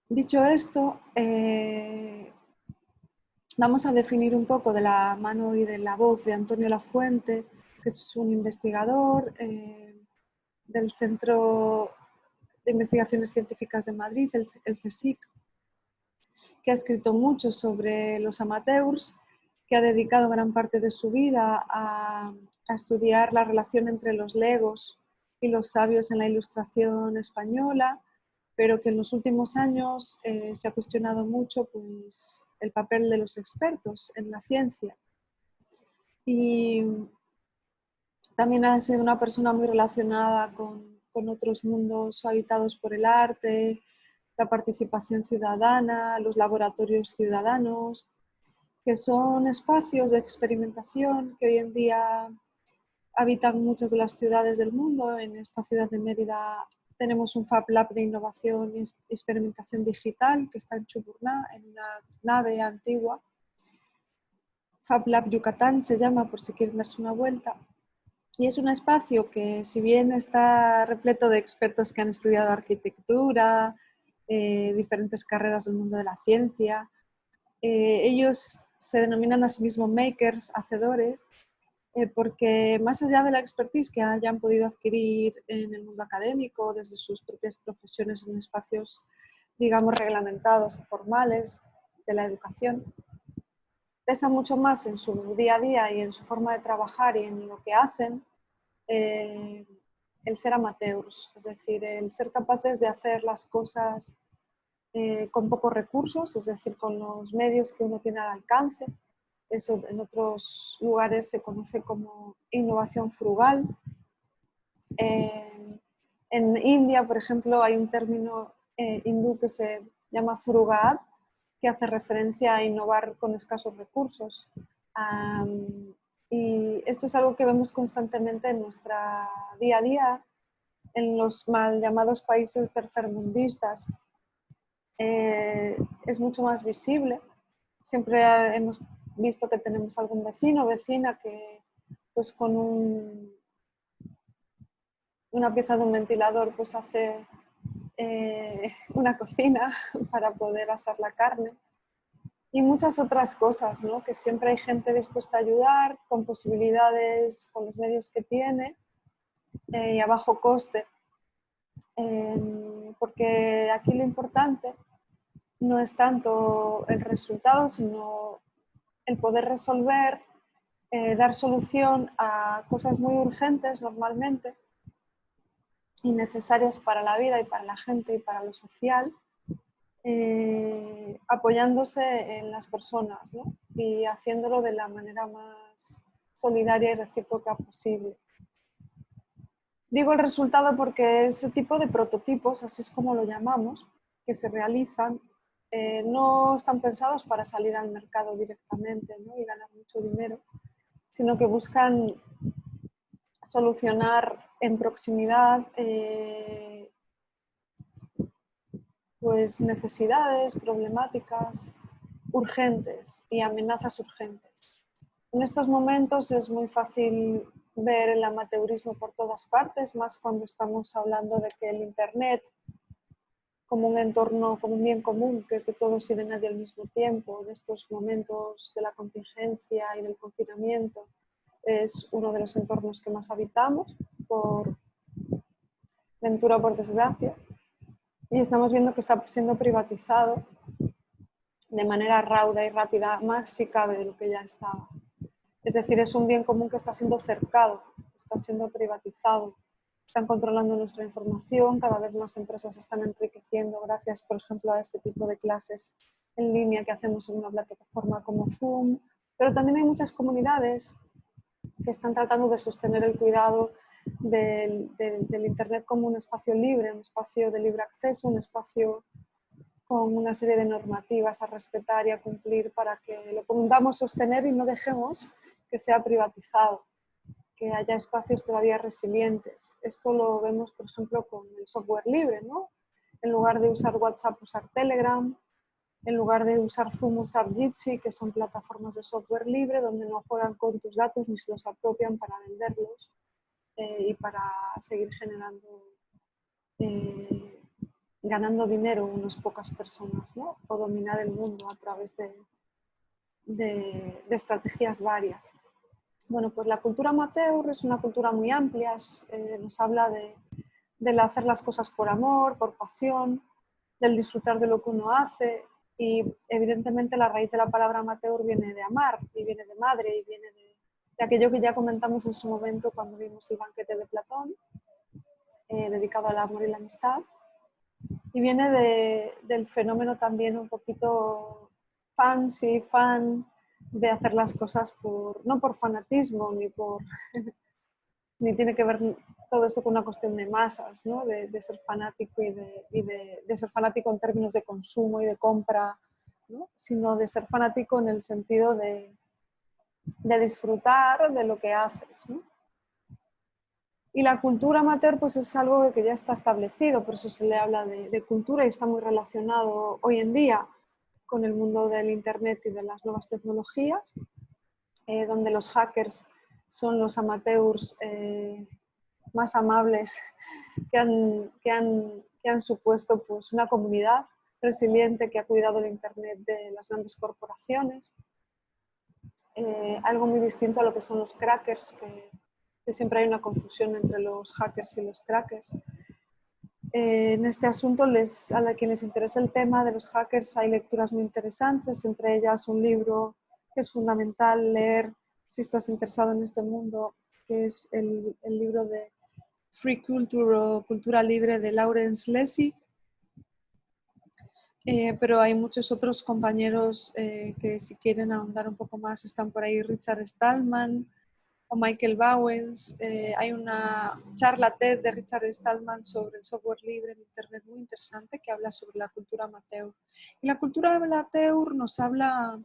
Dicho esto, vamos a definir un poco de la mano y de la voz de Antonio Lafuente, que es un investigador del Centro de Investigaciones Científicas de Madrid, el CSIC, que ha escrito mucho sobre los amateurs, que ha dedicado gran parte de su vida a estudiar la relación entre los legos y los sabios en la Ilustración española, pero que en los últimos años se ha cuestionado mucho pues, el papel de los expertos en la ciencia. Y también ha sido una persona muy relacionada con otros mundos habitados por el arte, la participación ciudadana, los laboratorios ciudadanos, que son espacios de experimentación que hoy en día habitan muchas de las ciudades del mundo. En esta ciudad de Mérida tenemos un Fab Lab de innovación y experimentación digital que está en Chuburná, en una nave antigua. Fab Lab Yucatán se llama, por si quieren darse una vuelta. Y es un espacio que, si bien está repleto de expertos que han estudiado arquitectura, diferentes carreras del mundo de la ciencia, ellos se denominan a sí mismos makers, hacedores, porque más allá de la expertise que hayan podido adquirir en el mundo académico, desde sus propias profesiones en espacios, digamos, reglamentados o formales de la educación, pesa mucho más en su día a día y en su forma de trabajar y en lo que hacen el ser amateurs, es decir, el ser capaces de hacer las cosas con pocos recursos, es decir, con los medios que uno tiene al alcance. Eso en otros lugares se conoce como innovación frugal. En India, por ejemplo, hay un término hindú que se llama frugat, que hace referencia a innovar con escasos recursos. Y esto es algo que vemos constantemente en nuestro día a día, en los mal llamados países tercermundistas. Es mucho más visible. Siempre hemos visto que tenemos algún vecino o vecina que pues con una pieza de un ventilador pues hace una cocina para poder asar la carne y muchas otras cosas, ¿no? Que siempre hay gente dispuesta a ayudar con posibilidades, con los medios que tiene y a bajo coste, porque aquí lo importante no es tanto el resultado, sino el poder resolver, dar solución a cosas muy urgentes normalmente y necesarias para la vida y para la gente y para lo social, apoyándose en las personas, ¿no? Y haciéndolo de la manera más solidaria y recíproca posible. Digo el resultado porque ese tipo de prototipos, así es como lo llamamos, que se realizan, no están pensados para salir al mercado directamente, ¿no? Y ganar mucho dinero, sino que buscan solucionar en proximidad pues necesidades, problemáticas urgentes y amenazas urgentes. En estos momentos es muy fácil ver el amateurismo por todas partes, más cuando estamos hablando de que el Internet, como un entorno, como un bien común, que es de todos y de nadie al mismo tiempo, en estos momentos de la contingencia y del confinamiento, es uno de los entornos que más habitamos, por ventura o por desgracia, y estamos viendo que está siendo privatizado de manera rauda y rápida, más si cabe de lo que ya estaba. Es decir, es un bien común que está siendo cercado, está siendo privatizado. Están controlando nuestra información, cada vez más empresas se están enriqueciendo gracias, por ejemplo, a este tipo de clases en línea que hacemos en una plataforma como Zoom, pero también hay muchas comunidades que están tratando de sostener el cuidado del Internet como un espacio libre, un espacio de libre acceso, un espacio con una serie de normativas a respetar y a cumplir para que lo podamos sostener y no dejemos que sea privatizado, que haya espacios todavía resilientes. Esto lo vemos, por ejemplo, con el software libre, ¿no? En lugar de usar WhatsApp, usar Telegram, en lugar de usar Zoom, usar Jitsi, que son plataformas de software libre donde no juegan con tus datos ni se los apropian para venderlos y para seguir generando ganando dinero unas pocas personas, ¿no? O dominar el mundo a través de estrategias varias. Bueno, pues la cultura amateur es una cultura muy amplia, nos habla del hacer las cosas por amor, por pasión, del disfrutar de lo que uno hace, y evidentemente la raíz de la palabra amateur viene de amar, y viene de madre, y viene de aquello que ya comentamos en su momento cuando vimos el banquete de Platón, dedicado al amor y la amistad, y viene del fenómeno también un poquito fan de hacer las cosas no por fanatismo, ni tiene que ver todo esto con una cuestión de masas, ¿no? De ser fanático y de ser fanático en términos de consumo y de compra, ¿no? Sino de ser fanático en el sentido de disfrutar de lo que haces, ¿no? Y la cultura amateur pues es algo que ya está establecido, por eso se le habla de cultura y está muy relacionado hoy en día con el mundo del Internet y de las nuevas tecnologías, donde los hackers son los amateurs más amables que han supuesto pues, una comunidad resiliente que ha cuidado el Internet de las grandes corporaciones. Algo muy distinto a lo que son los crackers, que siempre hay una confusión entre los hackers y los crackers. En este asunto, a quienes les interesa el tema de los hackers, hay lecturas muy interesantes, entre ellas un libro que es fundamental leer si estás interesado en este mundo, que es el libro de Free Culture o Cultura Libre de Lawrence Lessig. Pero hay muchos otros compañeros que si quieren ahondar un poco más están por ahí, Richard Stallman o Michael Bowens. Hay una charla TED de Richard Stallman sobre el software libre en Internet muy interesante que habla sobre la cultura amateur. Y la cultura amateur nos habla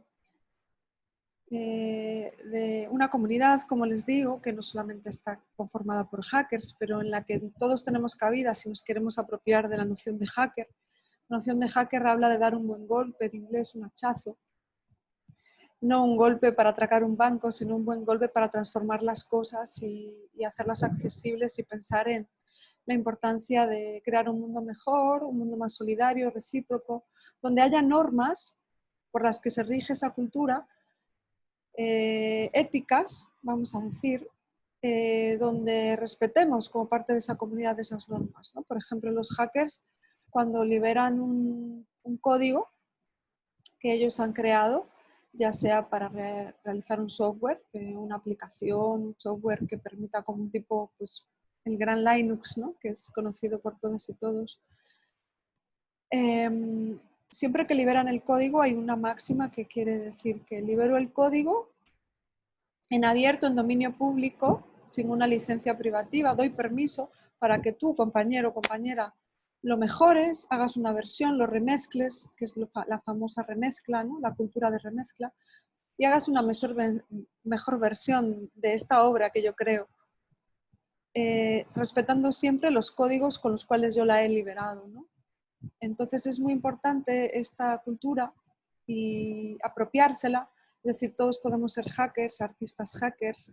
de una comunidad, como les digo, que no solamente está conformada por hackers, pero en la que todos tenemos cabida si nos queremos apropiar de la noción de hacker. La noción de hacker habla de dar un buen golpe, en inglés un hachazo. No un golpe para atracar un banco, sino un buen golpe para transformar las cosas y hacerlas accesibles y pensar en la importancia de crear un mundo mejor, un mundo más solidario, recíproco, donde haya normas por las que se rige esa cultura, éticas, vamos a decir, donde respetemos como parte de esa comunidad de esas normas, ¿no? Por ejemplo, los hackers, cuando liberan un código que ellos han creado, ya sea para realizar un software, una aplicación, un software que permita como un tipo, pues el gran Linux, ¿no? Que es conocido por todas y todos. Siempre que liberan el código hay una máxima que quiere decir que libero el código en abierto, en dominio público, sin una licencia privativa, doy permiso para que tú, compañero o compañera, lo mejores, hagas una versión, lo remezcles, que es la famosa remezcla, ¿no? La cultura de remezcla, y hagas una mejor versión de esta obra que yo creo, respetando siempre los códigos con los cuales yo la he liberado, ¿no? Entonces es muy importante esta cultura y apropiársela, es decir, todos podemos ser hackers, artistas hackers,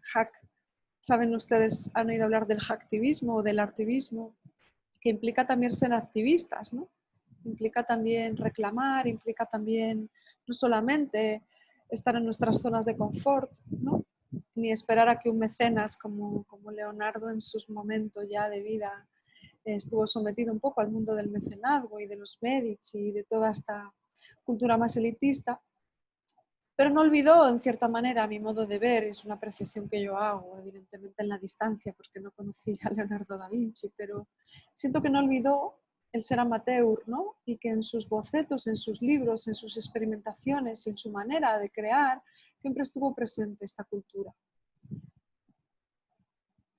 saben ustedes, han oído hablar del hacktivismo o del artivismo, que implica también ser activistas, ¿no? Implica también reclamar, implica también no solamente estar en nuestras zonas de confort, ¿no? Ni esperar a que un mecenas como Leonardo en sus momentos ya de vida estuvo sometido un poco al mundo del mecenazgo y de los Medici y de toda esta cultura más elitista, pero no olvidó, en cierta manera, a mi modo de ver, es una apreciación que yo hago, evidentemente en la distancia, porque no conocí a Leonardo da Vinci, pero siento que no olvidó el ser amateur, ¿no? Y que en sus bocetos, en sus libros, en sus experimentaciones y en su manera de crear, siempre estuvo presente esta cultura.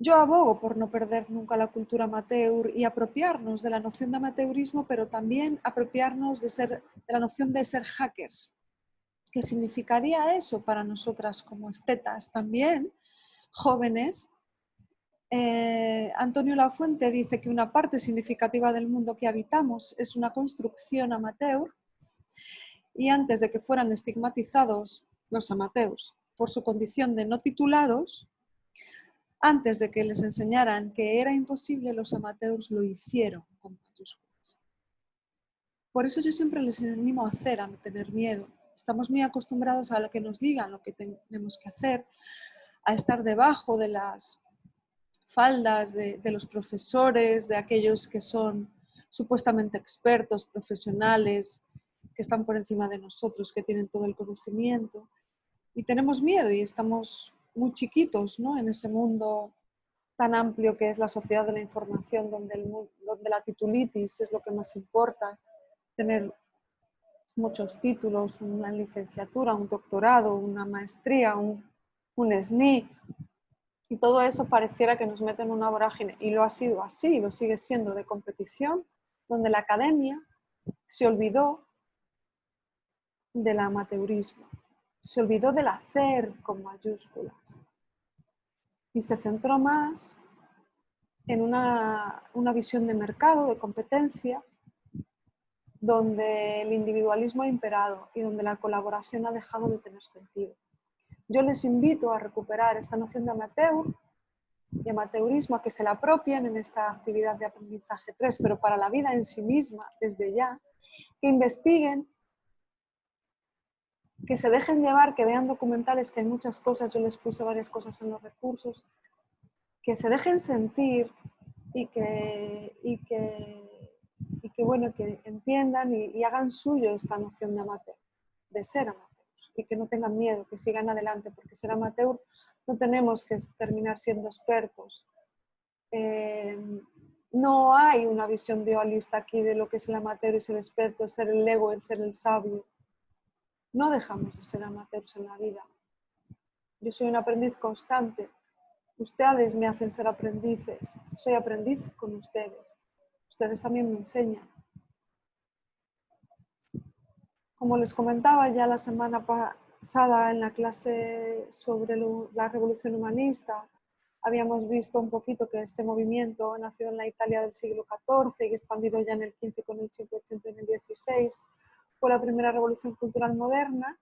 Yo abogo por no perder nunca la cultura amateur y apropiarnos de la noción de amateurismo, pero también apropiarnos de la noción de ser hackers. ¿Qué significaría eso para nosotras como estetas también, jóvenes? Antonio Lafuente dice que una parte significativa del mundo que habitamos es una construcción amateur, y antes de que fueran estigmatizados los amateurs por su condición de no titulados, antes de que les enseñaran que era imposible, los amateurs lo hicieron con mayúsculas. Por eso yo siempre les animo a hacer, a no tener miedo. Estamos muy acostumbrados a lo que nos digan, lo que tenemos que hacer, a estar debajo de las faldas de los profesores, de aquellos que son supuestamente expertos, profesionales, que están por encima de nosotros, que tienen todo el conocimiento. Y tenemos miedo y estamos muy chiquitos, ¿no?, en ese mundo tan amplio que es la sociedad de la información, donde la titulitis es lo que más importa, tener muchos títulos, una licenciatura, un doctorado, una maestría, un SNI, y todo eso pareciera que nos mete en una vorágine, y lo ha sido así, lo sigue siendo, de competición, donde la academia se olvidó del amateurismo, se olvidó del hacer con mayúsculas y se centró más en una visión de mercado, de competencia, donde el individualismo ha imperado y donde la colaboración ha dejado de tener sentido. Yo les invito a recuperar esta noción de amateur y amateurismo, a que se la apropien en esta actividad de aprendizaje 3, pero para la vida en sí misma, desde ya, que investiguen, que se dejen llevar, que vean documentales, que hay muchas cosas, yo les puse varias cosas en los recursos, que se dejen sentir y que bueno, que entiendan y hagan suyo esta noción de amateur, de ser amateurs, y que no tengan miedo, que sigan adelante, porque ser amateur no tenemos que terminar siendo expertos. No hay una visión dualista aquí de lo que es el amateur y ser experto, ser el ego, el ser el sabio. No dejamos de ser amateurs en la vida. Yo soy un aprendiz constante. Ustedes me hacen ser aprendices. Soy aprendiz con ustedes. Ustedes también me enseñan. Como les comentaba ya la semana pasada en la clase sobre la revolución humanista, habíamos visto un poquito que este movimiento nació en la Italia del siglo XIV y expandido ya en el XV con el 580 y en el XVI. Fue la primera revolución cultural moderna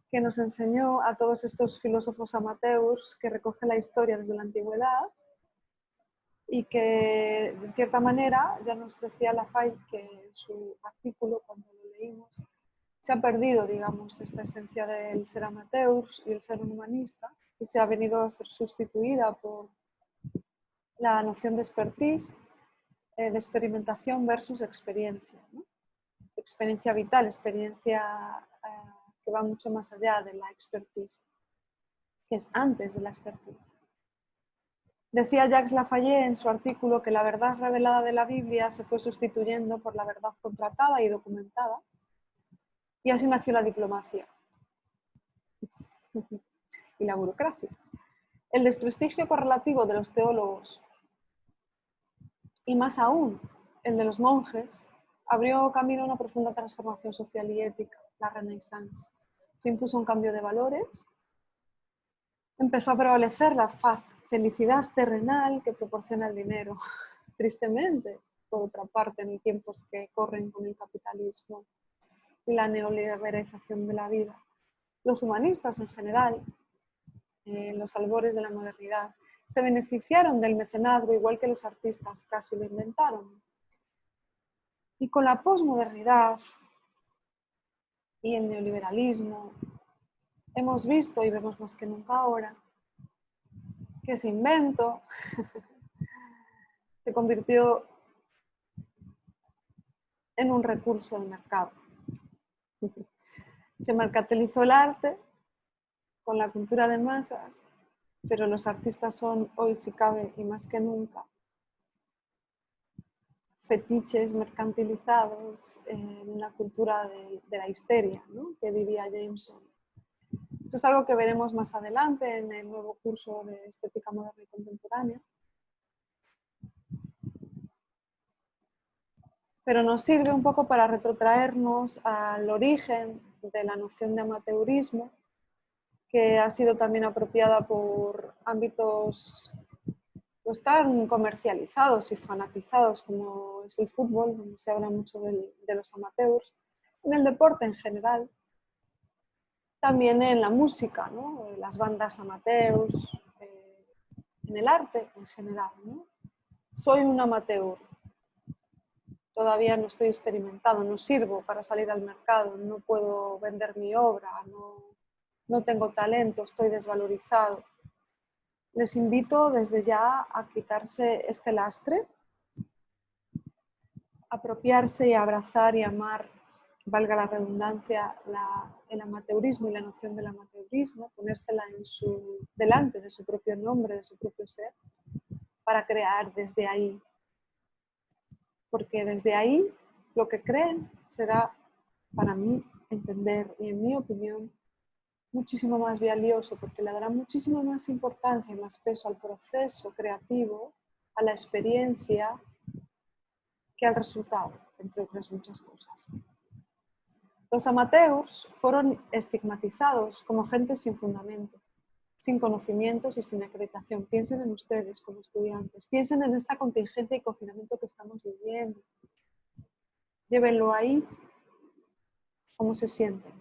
que nos enseñó a todos estos filósofos amateurs que recogen la historia desde la antigüedad y que, de cierta manera, ya nos decía Lafay que en su artículo, cuando lo leímos, se ha perdido, digamos, esta esencia del ser amateurs y el ser humanista, y se ha venido a ser sustituida por la noción de expertise, de experimentación versus experiencia, ¿no? Experiencia vital, experiencia que va mucho más allá de la expertise, que es antes de la expertise. Decía Jacques Lafayette en su artículo que la verdad revelada de la Biblia se fue sustituyendo por la verdad contratada y documentada, y así nació la diplomacia y la burocracia. El desprestigio correlativo de los teólogos, y más aún el de los monjes, abrió camino a una profunda transformación social y ética, la Renaissance. Se impuso un cambio de valores, empezó a prevalecer la felicidad terrenal que proporciona el dinero. Tristemente, por otra parte, en tiempos que corren con el capitalismo y la neoliberalización de la vida, los humanistas en general, en los albores de la modernidad, se beneficiaron del mecenazgo igual que los artistas casi lo inventaron. Y con la posmodernidad y el neoliberalismo hemos visto y vemos más que nunca ahora que ese invento se convirtió en un recurso del mercado. Se mercantilizó el arte con la cultura de masas, pero los artistas son hoy, si cabe, y más que nunca, fetiches mercantilizados en la cultura de la histeria, ¿no?, que diría Jameson. Esto es algo que veremos más adelante en el nuevo curso de Estética Moderna y Contemporánea. Pero nos sirve un poco para retrotraernos al origen de la noción de amateurismo, que ha sido también apropiada por ámbitos pues tan comercializados y fanatizados como es el fútbol, donde se habla mucho de los amateurs, en el deporte en general, también en la música, ¿no?, las bandas amateurs, en el arte en general, ¿no? Soy un amateur. todavía no estoy experimentado, no sirvo para salir al mercado, no puedo vender mi obra, no tengo talento, estoy desvalorizado. Les invito desde ya a quitarse este lastre, apropiarse y abrazar y amar, valga la redundancia, el amateurismo y la noción del amateurismo, ponérsela delante de su propio nombre, de su propio ser, para crear desde ahí. Porque desde ahí lo que creen será, para mí, entender y en mi opinión, muchísimo más valioso, porque le dará muchísima más importancia y más peso al proceso creativo, a la experiencia, que al resultado, entre otras muchas cosas. Los amateurs fueron estigmatizados como gente sin fundamento, sin conocimientos y sin acreditación. Piensen en ustedes como estudiantes, piensen en esta contingencia y confinamiento que estamos viviendo. Llévenlo ahí, cómo se sienten.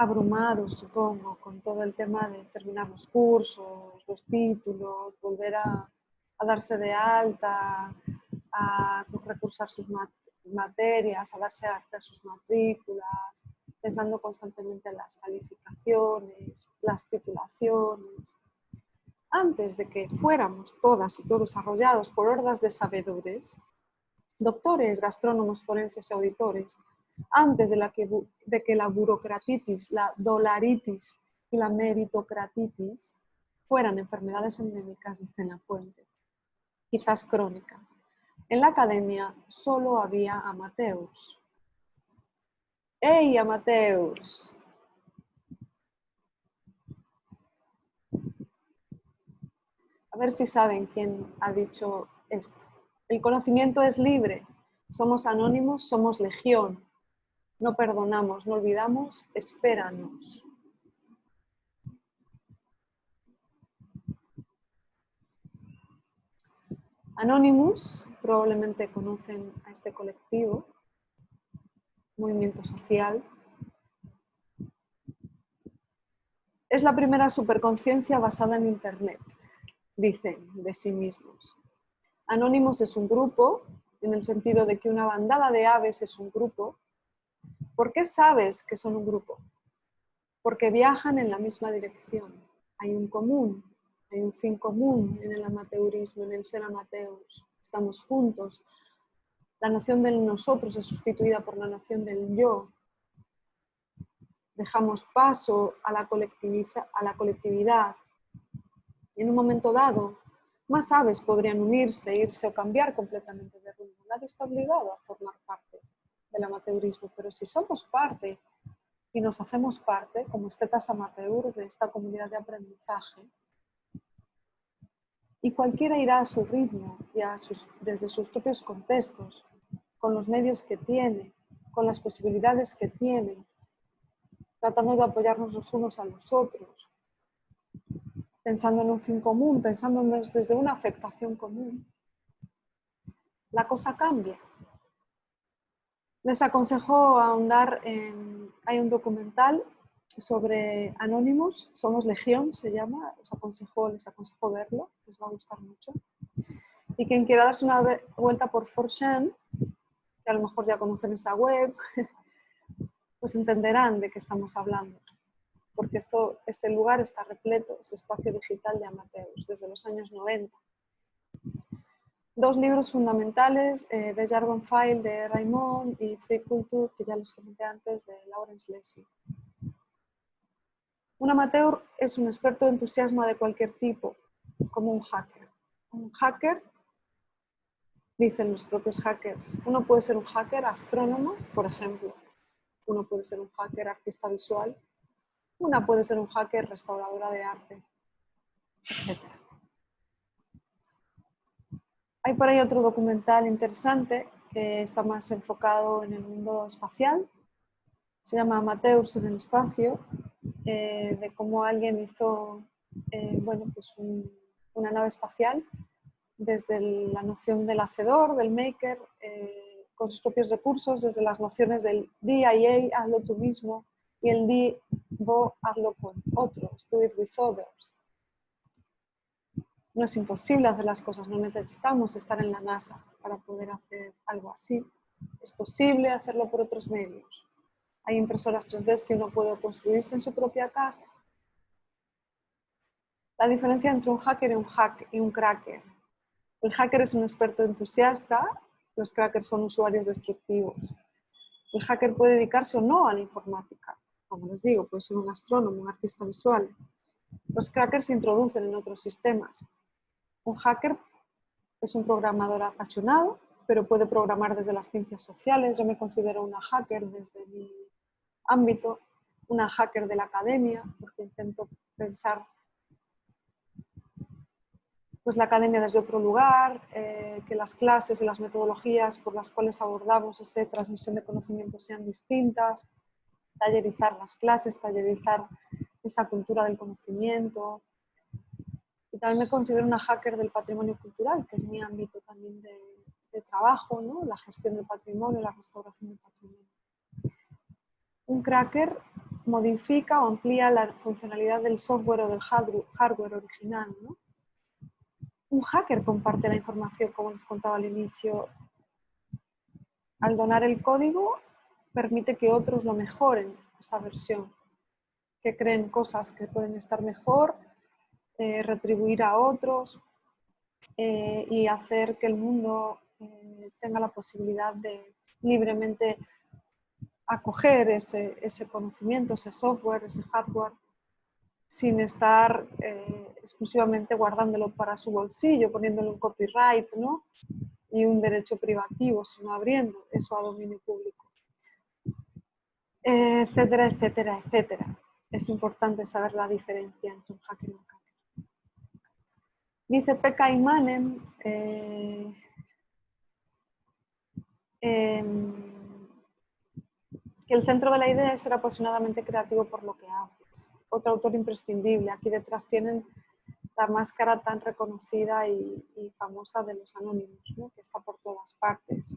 Abrumados, supongo, con todo el tema de terminar los cursos, los títulos, volver a darse de alta, a recursar sus materias, a darse alta sus matrículas, pensando constantemente en las calificaciones, las titulaciones. Antes de que fuéramos todas y todos arrollados por hordas de sabedores, doctores, gastrónomos, forenses y auditores, antes de que la burocratitis, la dolaritis y la meritocratitis fueran enfermedades endémicas, dice la fuente, quizás crónicas. En la academia solo había amateurs. ¡Ey, amateurs! A ver si saben quién ha dicho esto. El conocimiento es libre. Somos anónimos, somos legión. No perdonamos, no olvidamos, espéranos. Anonymous, probablemente conocen a este colectivo, movimiento social. Es la primera superconciencia basada en Internet, dicen de sí mismos. Anonymous es un grupo, en el sentido de que una bandada de aves es un grupo. ¿Por qué sabes que son un grupo? Porque viajan en la misma dirección. Hay un común, hay un fin común en el amateurismo, en el ser amateurs. Estamos juntos. La noción del nosotros es sustituida por la noción del yo. Dejamos paso a la colectividad. Y en un momento dado, más aves podrían unirse, irse o cambiar completamente de rumbo. Nadie está obligado a formar parte del amateurismo, pero si somos parte y nos hacemos parte, como estetas amateur de esta comunidad de aprendizaje, y cualquiera irá a su ritmo y desde sus propios contextos, con los medios que tiene, con las posibilidades que tiene, tratando de apoyarnos los unos a los otros, pensando en un fin común, pensando desde una afectación común, la cosa cambia. Les aconsejo ahondar en... Hay un documental sobre Anonymous, Somos Legión se llama, les aconsejo verlo, les va a gustar mucho. Y quien quiera darse una vuelta por 4chan, que a lo mejor ya conocen esa web, pues entenderán de qué estamos hablando. Porque ese lugar está repleto, ese espacio digital de amateurs, desde los años 90. Dos libros fundamentales, de Jargon File de Raymond y Free Culture, que ya les comenté antes, de Lawrence Lessig. Un amateur es un experto de entusiasmo de cualquier tipo, como un hacker. Un hacker, dicen los propios hackers, uno puede ser un hacker astrónomo, por ejemplo. Uno puede ser un hacker artista visual. Una puede ser un hacker restauradora de arte, etc. Hay por ahí otro documental interesante que está más enfocado en el mundo espacial. Se llama Amateurs en el espacio, de cómo alguien hizo pues una nave espacial desde la noción del hacedor, del maker, con sus propios recursos, desde las nociones del DIA, hazlo tú mismo, y el DIVO, hazlo con otros, do it with others. No es imposible hacer las cosas, no necesitamos estar en la NASA para poder hacer algo así. Es posible hacerlo por otros medios. Hay impresoras 3D que uno puede construirse en su propia casa. La diferencia entre un hacker y un cracker. El hacker es un experto entusiasta, los crackers son usuarios destructivos. El hacker puede dedicarse o no a la informática. Como les digo, puede ser un astrónomo, un artista visual. Los crackers se introducen en otros sistemas. Un hacker es un programador apasionado, pero puede programar desde las ciencias sociales. Yo me considero una hacker desde mi ámbito, una hacker de la academia, porque intento pensar pues, la academia desde otro lugar, que las clases y las metodologías por las cuales abordamos esa transmisión de conocimiento sean distintas, tallerizar las clases, tallerizar esa cultura del conocimiento. Y también me considero una hacker del patrimonio cultural, que es mi ámbito también de trabajo, ¿no? La gestión del patrimonio, la restauración del patrimonio. Un cracker modifica o amplía la funcionalidad del software o del hardware original, ¿no? Un hacker comparte la información, como les contaba al inicio. Al donar el código, permite que otros lo mejoren, esa versión, que creen cosas que pueden estar mejor, retribuir a otros y hacer que el mundo tenga la posibilidad de libremente acoger ese conocimiento, ese software, ese hardware, sin estar exclusivamente guardándolo para su bolsillo, poniéndole un copyright, ¿no? Y un derecho privativo, sino abriendo eso a dominio público. Etcétera, etcétera, etcétera. Es importante saber la diferencia entre un hacker y un hacker. Dice Pekka Imanen que el centro de la idea es ser apasionadamente creativo por lo que haces. Otro autor imprescindible. Aquí detrás tienen la máscara tan reconocida y famosa de los anónimos, ¿no? Que está por todas partes,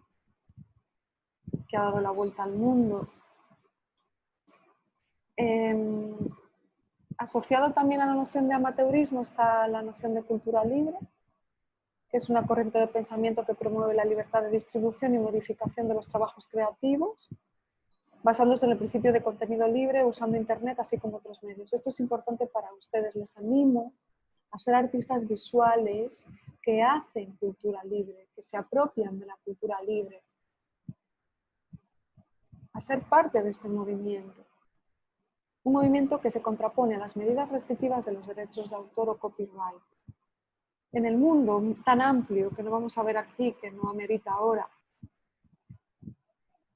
que ha dado la vuelta al mundo. Asociado también a la noción de amateurismo está la noción de cultura libre, que es una corriente de pensamiento que promueve la libertad de distribución y modificación de los trabajos creativos, basándose en el principio de contenido libre, usando Internet así como otros medios. Esto es importante para ustedes. Les animo a ser artistas visuales que hacen cultura libre, que se apropian de la cultura libre, a ser parte de este movimiento. Un movimiento que se contrapone a las medidas restrictivas de los derechos de autor o copyright. En el mundo tan amplio que no vamos a ver aquí, que no amerita ahora,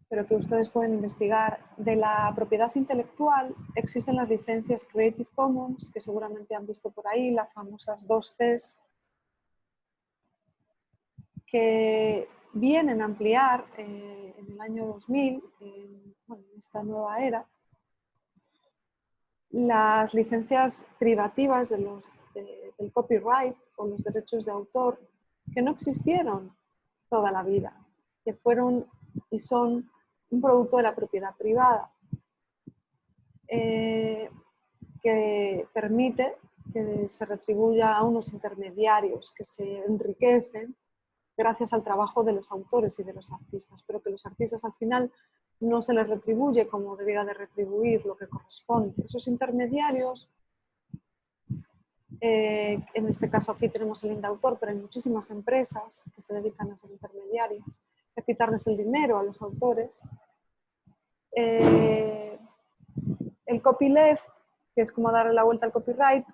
pero que ustedes pueden investigar, de la propiedad intelectual, existen las licencias Creative Commons, que seguramente han visto por ahí, las famosas 2Cs, que vienen a ampliar en el año 2000, en esta nueva era, las licencias privativas del copyright o los derechos de autor, que no existieron toda la vida, que fueron y son un producto de la propiedad privada, que permite que se retribuya a unos intermediarios que se enriquecen gracias al trabajo de los autores y de los artistas, pero que los artistas al final no se les retribuye como debiera de retribuir lo que corresponde. Esos intermediarios, en este caso aquí tenemos el indautor, pero hay muchísimas empresas que se dedican a ser intermediarios, a quitarles el dinero a los autores. El copyleft, que es como darle la vuelta al copyright,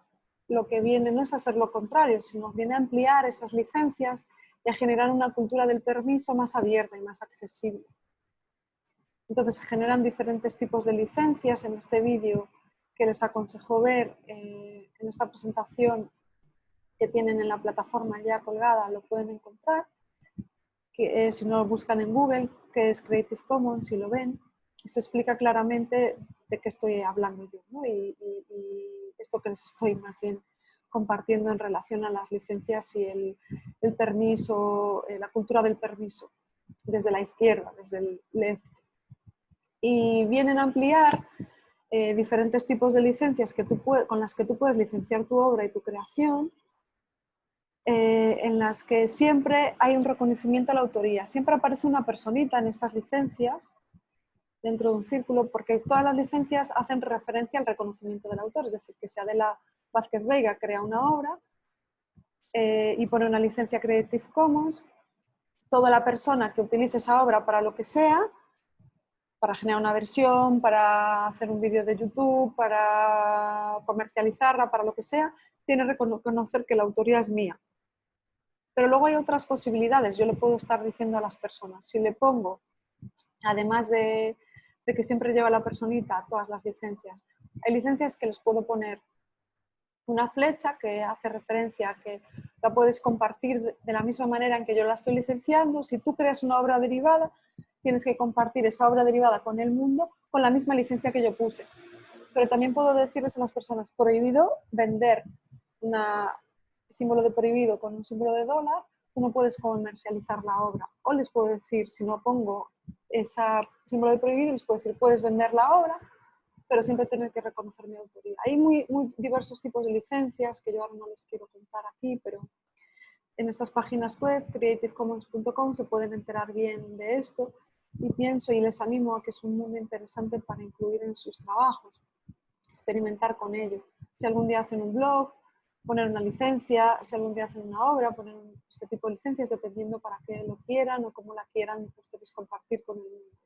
lo que viene no es a hacer lo contrario, sino viene a ampliar esas licencias y a generar una cultura del permiso más abierta y más accesible. Entonces se generan diferentes tipos de licencias. En este vídeo que les aconsejo ver, en esta presentación que tienen en la plataforma ya colgada, lo pueden encontrar. Que, si no lo buscan en Google, que es Creative Commons, y lo ven, se explica claramente de qué estoy hablando yo, ¿no? y esto que les estoy más bien compartiendo en relación a las licencias y el permiso, la cultura del permiso, desde la izquierda, desde el left. Y vienen a ampliar diferentes tipos de licencias con las que tú puedes licenciar tu obra y tu creación, en las que siempre hay un reconocimiento a la autoría. Siempre aparece una personita en estas licencias, dentro de un círculo, porque todas las licencias hacen referencia al reconocimiento del autor, es decir, que si Adela Vázquez Veiga crea una obra y pone una licencia Creative Commons, toda la persona que utilice esa obra para lo que sea, para generar una versión, para hacer un vídeo de YouTube, para comercializarla, para lo que sea, tiene que reconocer que la autoría es mía. Pero luego hay otras posibilidades. Yo le puedo estar diciendo a las personas, si le pongo, además de que siempre lleva la personita todas las licencias, hay licencias que les puedo poner una flecha que hace referencia a que la puedes compartir de la misma manera en que yo la estoy licenciando. Si tú creas una obra derivada, tienes que compartir esa obra derivada con el mundo con la misma licencia que yo puse. Pero también puedo decirles a las personas, prohibido vender un símbolo de prohibido con un símbolo de dólar, tú no puedes comercializar la obra. O les puedo decir, si no pongo ese símbolo de prohibido, les puedo decir, puedes vender la obra, pero siempre tener que reconocer mi autoría. Hay muy diversos tipos de licencias que yo ahora no les quiero contar aquí, pero en estas páginas web, creativecommons.com, se pueden enterar bien de esto y pienso y les animo a que es un mundo interesante para incluir en sus trabajos, experimentar con ello. Si algún día hacen un blog, poner una licencia, si algún día hacen una obra, poner este tipo de licencias dependiendo para qué lo quieran o cómo la quieran ustedes compartir con el mundo.